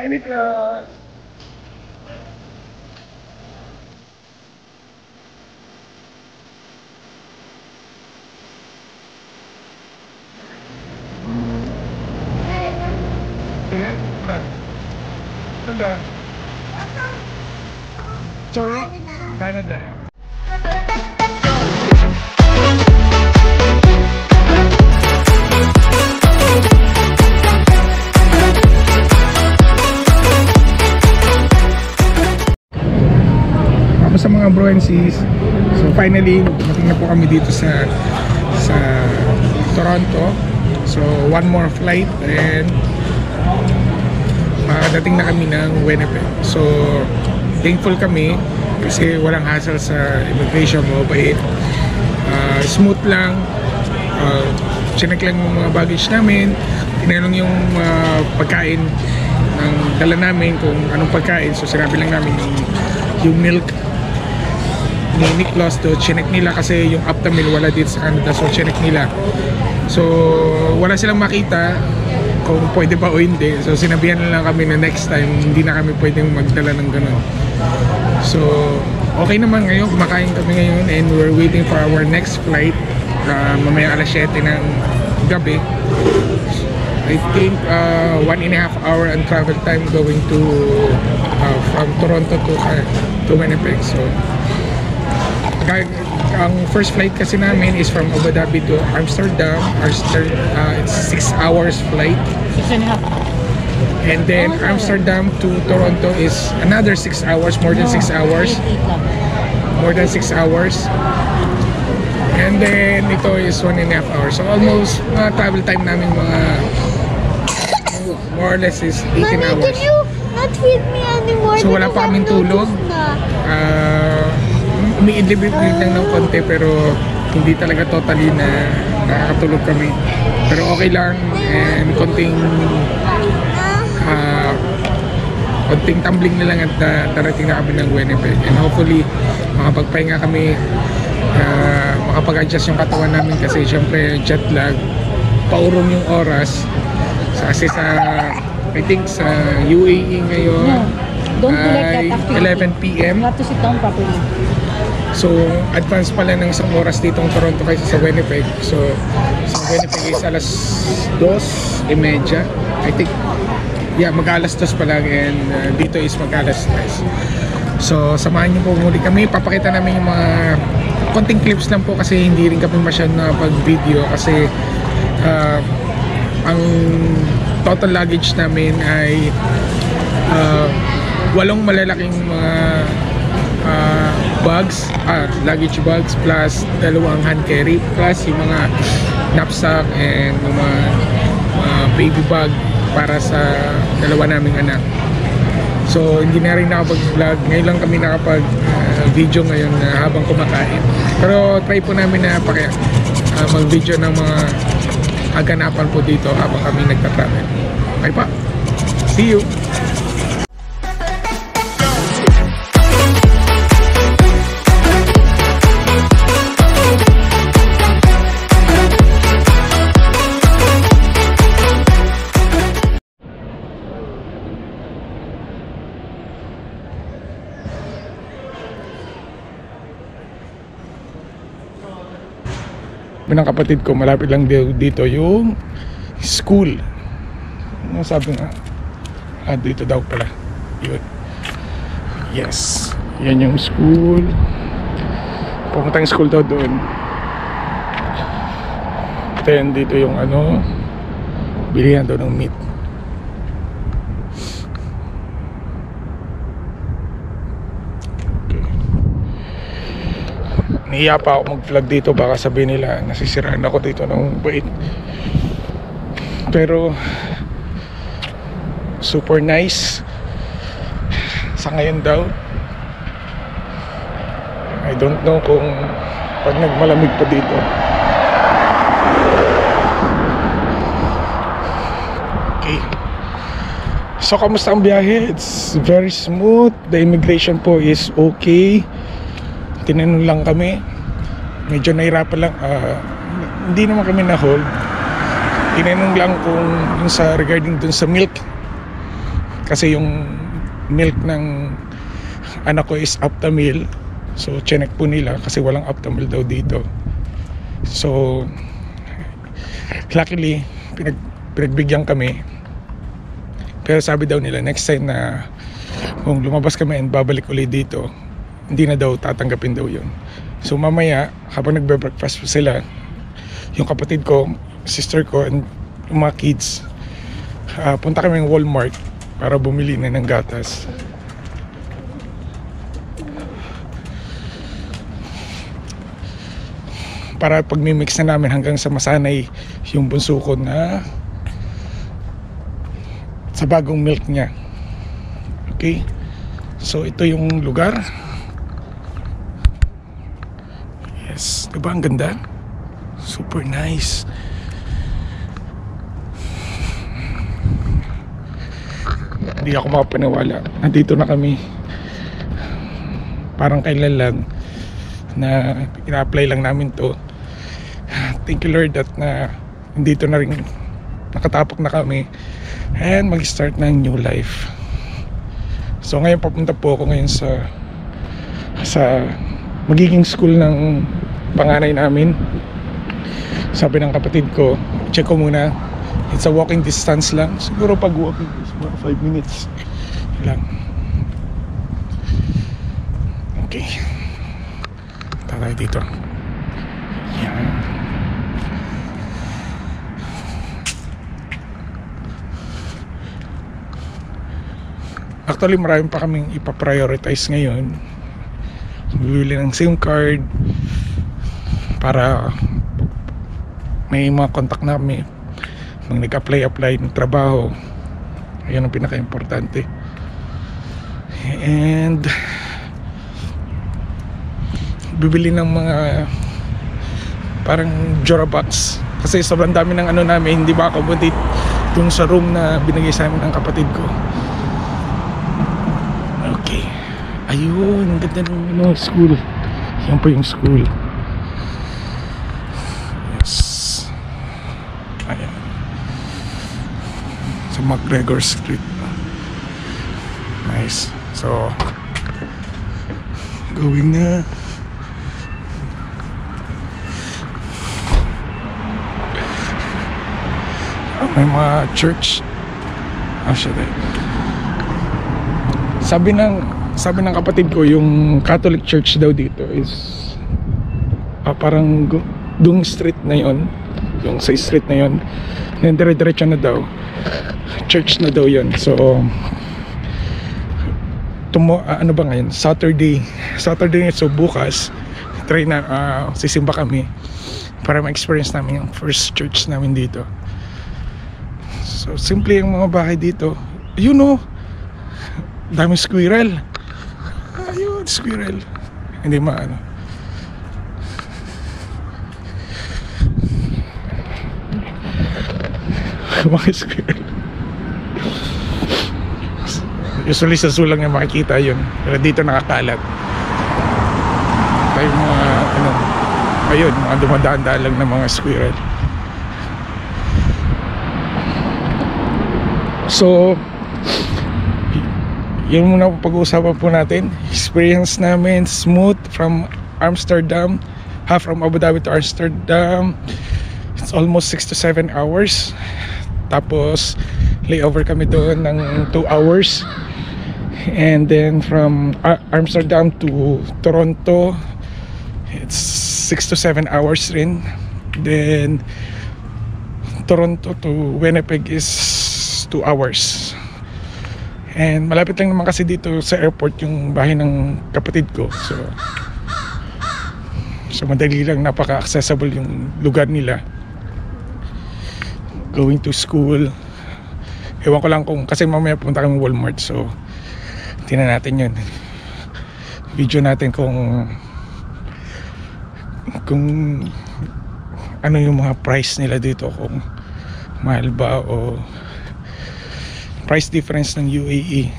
Niklas! Sanda? Canada. Sa mga bro and sis, so finally dumating na po kami dito sa Toronto. So one more flight and makadating na kami ng Winnipeg. So thankful kami kasi walang hassle sa immigration, mabait, smooth lang. Chinek lang yung mga baggage namin, tinanong yung pagkain ng dala namin kung anong pagkain. So sinabi lang namin yung milk ni Niklas, to chinek nila kasi yung Aptamil wala dito sa Canada, so chinek nila. So wala silang makita kung pwede ba o hindi, so sinabihan na lang kami na next time hindi na kami pwedeng magdala ng ganun. So okay naman ngayon, kumakain kami ngayon and we're waiting for our next flight mamaya alas 7 ng gabi. I think 1.5 hour ang travel time going to from Toronto to Winnipeg. So ang first flight kasi namin is from Abu Dhabi to Amsterdam. It's 6 hours flight. 6.5. And then Amsterdam to Toronto is another 6 hours, more than 6 hours. More than 6 hours. And then ito is 1.5 hours. So almost travel time namin mga more or less is 18 Mommy, hours. can you not feed me anymore? So wala pa kaming tulog. Umiidlibit lang ng konti pero hindi talaga totally na nakakatulog kami. Pero okay lang and konting tumbling na lang at darating na kami ng Winnipeg. And hopefully makapagpahinga kami, makapag-adjust yung katawan namin kasi syempre jet lag, paurong yung oras. Kasi I think sa UAE ngayon ay 11 PM. You have to sit down properly. So, advance pala ng isang oras dito ang Toronto kaysa sa Winnipeg. So, sa Winnipeg is alas 2:30. I think, yeah, mag-alas 2 pa lang and dito is mag-alas 3. So, samahan niyo po muli kami. Papakita namin yung mga konting clips lang po kasi hindi rin kami masyadong napag-video kasi ang total luggage namin ay 8 malalaking mga bags, luggage bags plus 2 hand carry plus yung mga knapsack and mga baby bag para sa 2 naming anak. So hindi na rin nakapag-vlog, ngayon lang kami nakapag-video ngayon habang kumakain. Pero try po namin na mag-video ng mga aganapan po dito habang kami nagta-travel. Okay pa, see you! Ng kapatid ko, malapit lang dito yung school. Ano sabi nga? Dito daw pala. Yun. Yes. Yan yung school. Pumuntang school daw doon. Then dito yung bilihan daw ng meat. Nahiya pa ako mag-vlog dito, baka sabihin nila nasisiraan ako dito ng bait. Pero super nice sa ngayon daw. I don't know kung pag nagmalamig pa dito. Okay. So kamusta ang biyahe? It's very smooth. The immigration po is okay. Tinanong lang kami, medyo nahirapan lang, hindi naman kami na-hold. Tinanong lang kung yung sa regarding dun sa milk kasi yung milk ng anak ko is Aptamil. So chinek po nila kasi walang Aptamil daw dito. So luckily pinagbigyan kami. Pero sabi daw nila next time na kung lumabas kami and babalik ulit dito, hindi na daw tatanggapin daw yun. So mamaya habang nagbe-breakfast sila, yung kapatid ko, sister ko, and yung mga kids, punta kami ng Walmart para bumili na ng gatas. Para pag-mix na namin hanggang sa masanay yung bunso ko na sa bagong milk niya. Okay, so ito yung lugar. Yes, diba ang ganda? Super nice. Hindi ako makapaniwala, nandito na kami. Parang kailan lang na ina-apply lang namin to. Thank you Lord that na nandito na rin, nakatapok na kami and mag-start ng new life. So ngayon papunta po ako ngayon sa magiging school ng panganay namin. Sabi ng kapatid ko, check ko muna, it's a walking distance lang, siguro pag walking is mga 5 minutes lang. Okay, tayo dito. Yan. Actually marami pa kaming ipaprioritize ngayon. Bibili ng SIM card para may mga contact namin mag nag-apply ng trabaho. Ayun ang pinaka-importante. And bibili ng mga parang Jorabox kasi sobrang dami ng ano namin, hindi ma-accommodate dun sa room na binigay sa amin ng kapatid ko. Okay, ayun, ang ganda ng school. Yan po yung school. Yes, ayan, sa McGregor Street. Nice. So going na. May mga church. Actually, sabi ng kapatid ko, yung Catholic church daw dito is parang dung street na yon, yung sa street na yon, then dire-diretso na daw church na daw yon. So ano ba ngayon, Saturday, so bukas try na sisimba kami para ma-experience namin yung first church namin dito. So simple yung mga bahay dito, you know, dami squirrel. Ayun, squirrel. Hindi maano. Mga squirrel. Usually sa sulang yung makikita yun, pero dito nakakalat. Tayo mga ano, ayun, mga dumadaan-daan lang ng mga squirrel. So yun muna pag-uusapan po natin. Experience namin smooth from Amsterdam, from Abu Dhabi to Amsterdam. It's almost 6 to 7 hours. Tapos layover kami doon ng 2 hours. And then from Amsterdam to Toronto, it's 6 to 7 hours rin. Then Toronto to Winnipeg is 2 hours. And malapit lang naman kasi dito sa airport yung bahay ng kapatid ko. So madali lang, napaka-accessible yung lugar nila. Going to school, ewan ko lang kung, kasi mamaya pumunta kami Walmart, so tingnan natin yun, video natin kung ano yung mga price nila dito, kung mahal ba o price difference ng UAE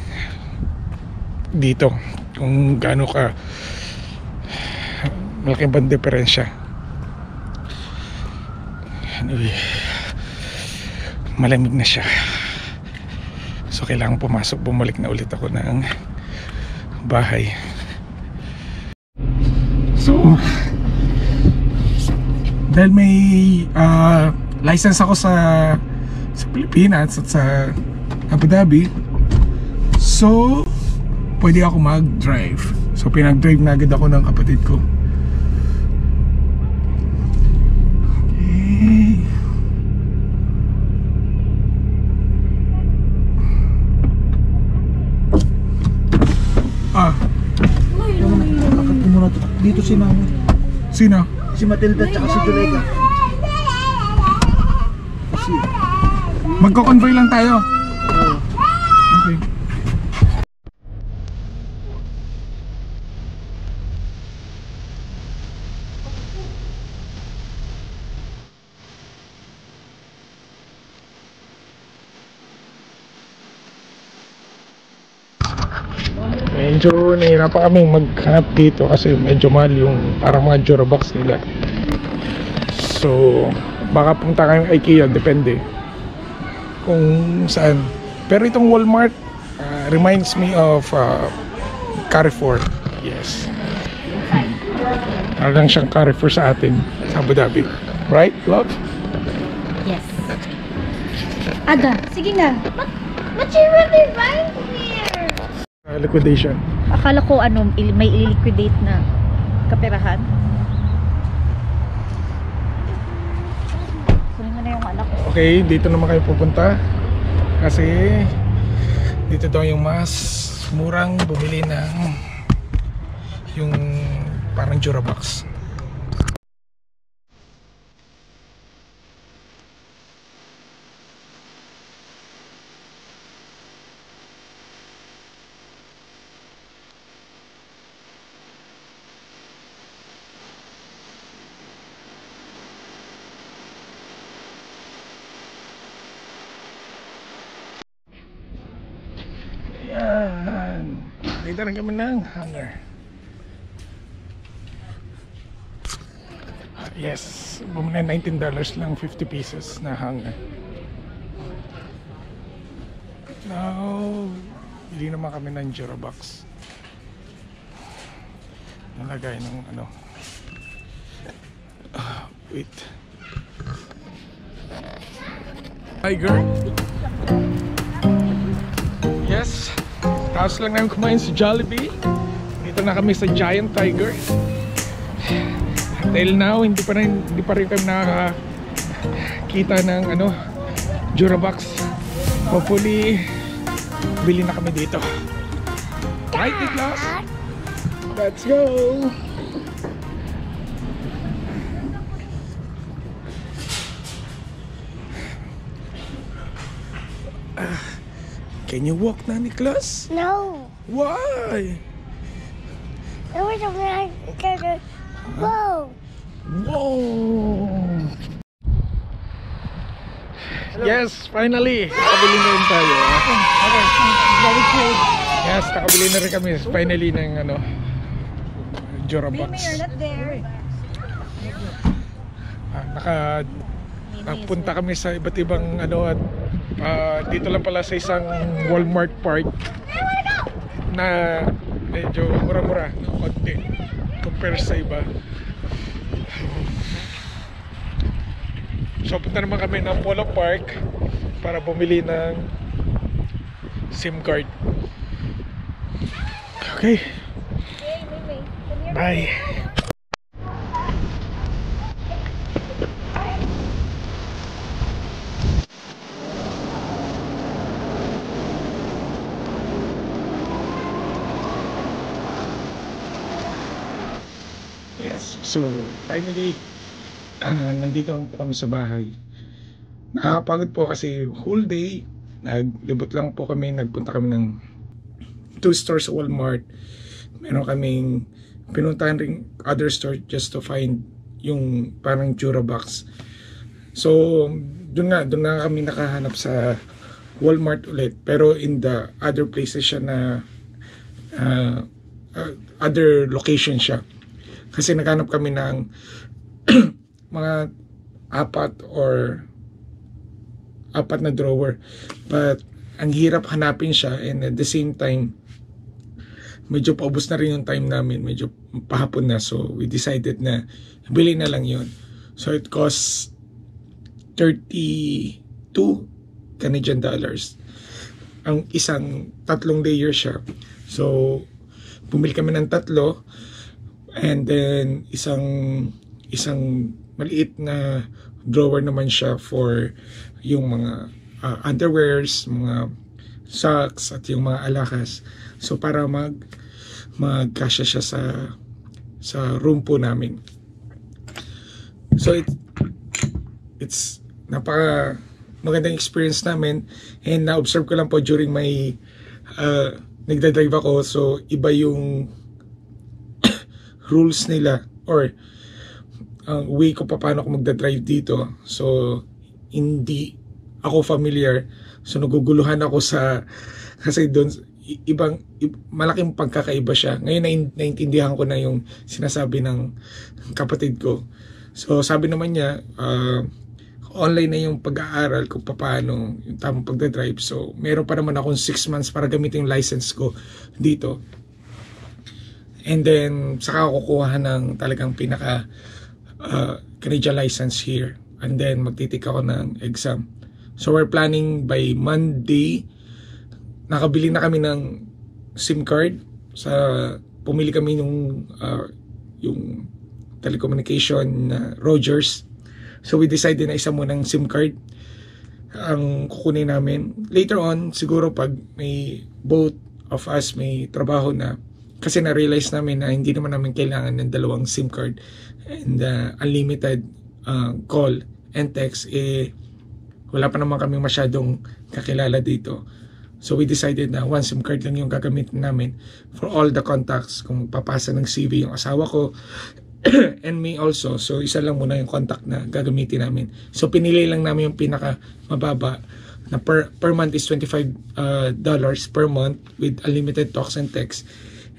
dito, kung gaano ka malaki bang diferensya. Anyway, malamig na siya, So kailangan pumasok, bumalik na ulit ako ng bahay. So dahil may license ako sa Pilipinas at sa Abu Dhabi, so pwede ako mag-drive. So pinag-drive na agad ako ng kapatid ko. Okay. Kakati mo na dito si Mami. Sino? Si Matilda tsaka si Juleka. Kasi, Magko-convoy lang tayo. Okay. Medyo nahirapan kaming maghanap dito kasi medyo mahal yung parang mga Jurabox nila. So baka punta kayong IKEA, depende kung saan. Pero itong Walmart reminds me of Carrefour. Yes, parang siyang Carrefour sa atin sa Abu Dhabi, right love? Yes. Ada, sige na. But you really right here. Liquidation. Akala ko may i-liquidate na kaperahan. Kunin mo na yung anak ko. Okay, dito naman kayo pupunta kasi dito daw yung mas murang bumili ng yung parang Jurabox. Yan. Dito rin kami ng hanger. Yes. Bumili $19 lang, 50 pieces na hanger. Now, hindi naman kami ng Jurabox. Nalagay ng ano. Wait. Tiger. Yes. Tapos lang namin kumain sa Jollibee. Dito na kami sa Giant Tiger. Until now, hindi pa rin kami nakakita ng Jurabox. Hopefully, bili na kami dito. Right, Niklas? Let's go! Can you walk na, Niklas? No. Why? There was a man. Whoa. Whoa! Yes, finally! Nakabili na rin tayo. Okay, very good. Yes, nakabili na rin kami finally ng Jurabox. Not there. Nakapunta kami sa iba't ibang at dito lang pala sa isang Walmart park na medyo mura-mura konti compare sa iba. So punta naman kami ng Polo Park para bumili ng SIM card. Okay, bye. Yes, so finally nandito kami sa bahay. Nakakapagod po kasi whole day naglibot lang po kami, nagpunta kami ng 2 stores sa Walmart. Meron kaming pinuntahan ring other store just to find yung parang Jurabox. So doon na kami nakahanap sa Walmart ulit, pero in the other places siya na other location siya. Kasi naghanap kami ng mga 4 na drawer, but ang hirap hanapin siya, and at the same time medyo paubos na rin yung time namin, medyo pahapon na, so we decided na bili na lang yun. So it costs 32 Canadian dollars ang isang 3 layer siya. So bumili kami ng 3, and then isang maliit na drawer naman siya for yung mga underwears, mga socks at yung mga alahas. So para magkasya siya sa room po namin. So it's napaka magandang experience namin, and na-observe ko lang po during my nagdadrive ako, so iba yung rules nila or ang way ko paano ako magdadrive dito. So hindi ako familiar, so naguguluhan ako kasi doon malaking pagkakaiba siya. Ngayon naintindihan ko na yung sinasabi ng kapatid ko. So sabi naman niya, online na yung pag-aaral kung paano yung tamang pagdadrive. So meron pa naman akong 6 months para gamitin yung license ko dito. And then saka ako kukuha ng talagang pinaka Canadian license here. And then magtitik ako ng exam. So we're planning by Monday. Nakabili na kami ng SIM card. Pumili kami yung telecommunication na Rogers. So we decided na isa muna ng SIM card ang kukunin namin. Later on, siguro pag may both of us may trabaho na, kasi na-realize namin na hindi naman namin kailangan ng 2 SIM card and unlimited call and text, wala pa naman kami masyadong kakilala dito. So we decided na 1 SIM card lang yung gagamitin namin for all the contacts. Kung magpapasa ng CV yung asawa ko and me also, so isa lang muna yung contact na gagamitin namin. So pinili lang namin yung pinaka mababa na per month is $25 per month with unlimited talks and text.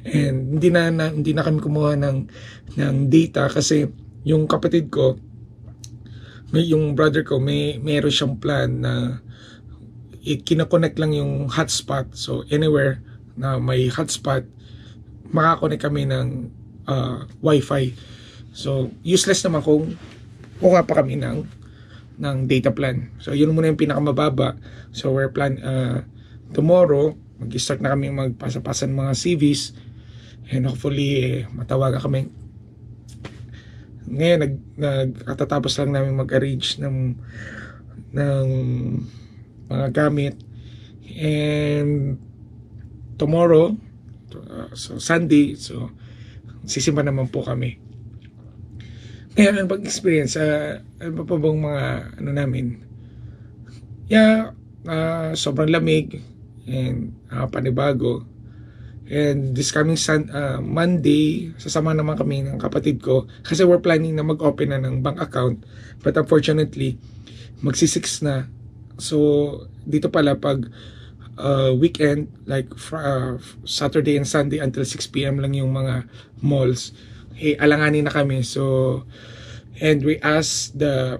And hindi na kami kumuha ng data kasi yung kapatid ko, yung brother ko, meron siyang plan na kinakonect lang yung hotspot. So anywhere na may hotspot, makakonect kami ng wifi. So useless naman kung kuha pa kami ng data plan. So yun muna yung pinakamababa. So we're tomorrow mag-start na kami magpasa-pasa ng mga CVs, and hopefully matawagan kami. Ngayon nagkatatapos lang namin mag-arrange ng mga gamit, and tomorrow, so Sunday, so sisimba naman po kami. Ngayon, ang pag-experience, ano pa bang mga namin? Sobrang lamig and panibago. And this coming Monday, sasama naman kami ng kapatid ko kasi we're planning na mag-open na ng bank account, but unfortunately magsi-6 na. So dito pala pag weekend, like Saturday and Sunday until 6 PM lang yung mga malls, alanganin na kami. So and we asked the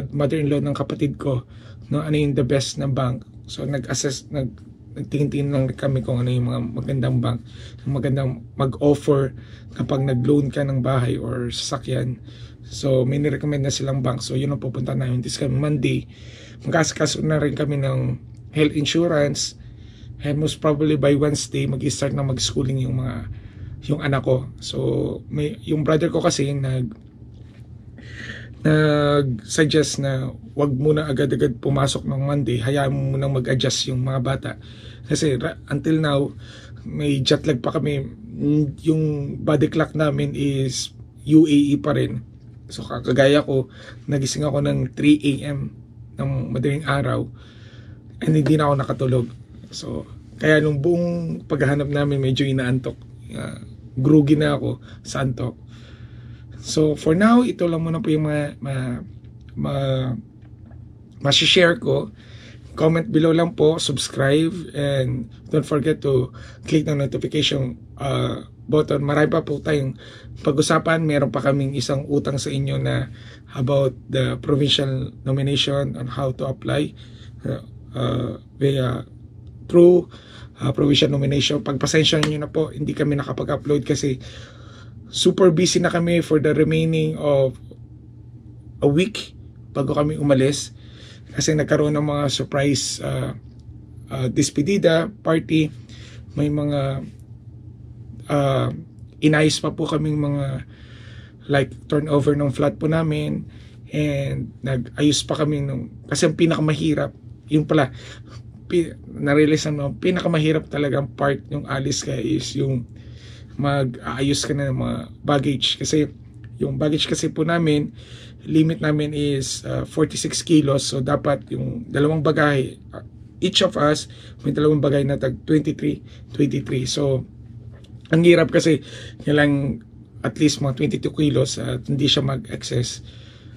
mother-in-law ng kapatid ko ano yung the best na bank. So nagtingin-tingin lang kami kung ano yung mga magandang bank, magandang mag-offer kapag nag-loan ka ng bahay or sasakyan. So may nirecommend na silang bank, so yun ang pupunta namin this coming Monday. Magkasikaso na rin kami ng health insurance, and most probably by Wednesday mag-start na mag-schooling yung anak ko. So yung brother ko kasi nag-suggest na wag muna agad-agad pumasok ng Monday, hayaan mo muna mag-adjust yung mga bata. Kasi until now, may jet lag pa kami. Yung body clock namin is UAE pa rin. So kagaya ko, nagising ako ng 3 AM ng madaling araw, and hindi na ako nakatulog. So kaya nung buong paghahanap namin, medyo inaantok. Groggy na ako sa antok. So for now, ito lang muna po yung share ko. Comment below lang po, subscribe, and don't forget to click the notification button. Marami pa po tayong pag-usapan. Meron pa kaming isang utang sa inyo na about the provincial nomination on how to apply. through provincial nomination. Pagpasensya nyo na po, hindi kami nakapag-upload kasi super busy na kami for the remaining of a week bago kami umalis kasi nagkaroon ng mga surprise despedida party. May mga inayos pa po kaming mga like turnover ng flat po namin, and nag-ayos pa kami nung, kasi ang pinakamahirap yung pala na-realize na pinakamahirap talagang part yung alis ka is yung mag-aayos ka na ng mga baggage, kasi yung baggage kasi po namin, limit namin is 46 kilos, so dapat yung dalawang bagahe, each of us may dalawang bagay na tag 23. So ang hirap kasi lang at least mga 22 kilos at hindi siya mag-excess,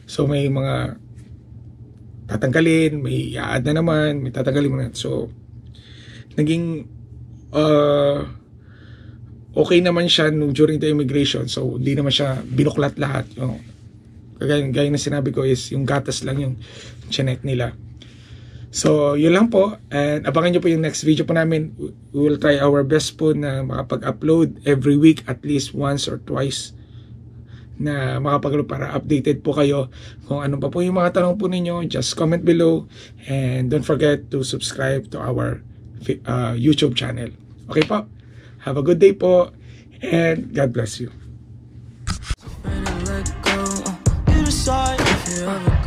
so may mga tatanggalin, may i-add na naman, may tatanggalin mo na. So naging okay naman siya nung during the immigration, so hindi naman siya binuklat lahat. Gaya na sinabi ko is yung gatas lang yung chinek nila. So yun lang po, and abangan nyo po yung next video po namin. We will try our best po na makapag-upload every week at least once or twice na makapag-upload para updated po kayo. Kung ano pa po yung mga tanong po ninyo, just comment below, and don't forget to subscribe to our YouTube channel. Okay po, have a good day po, and God bless you. If you ever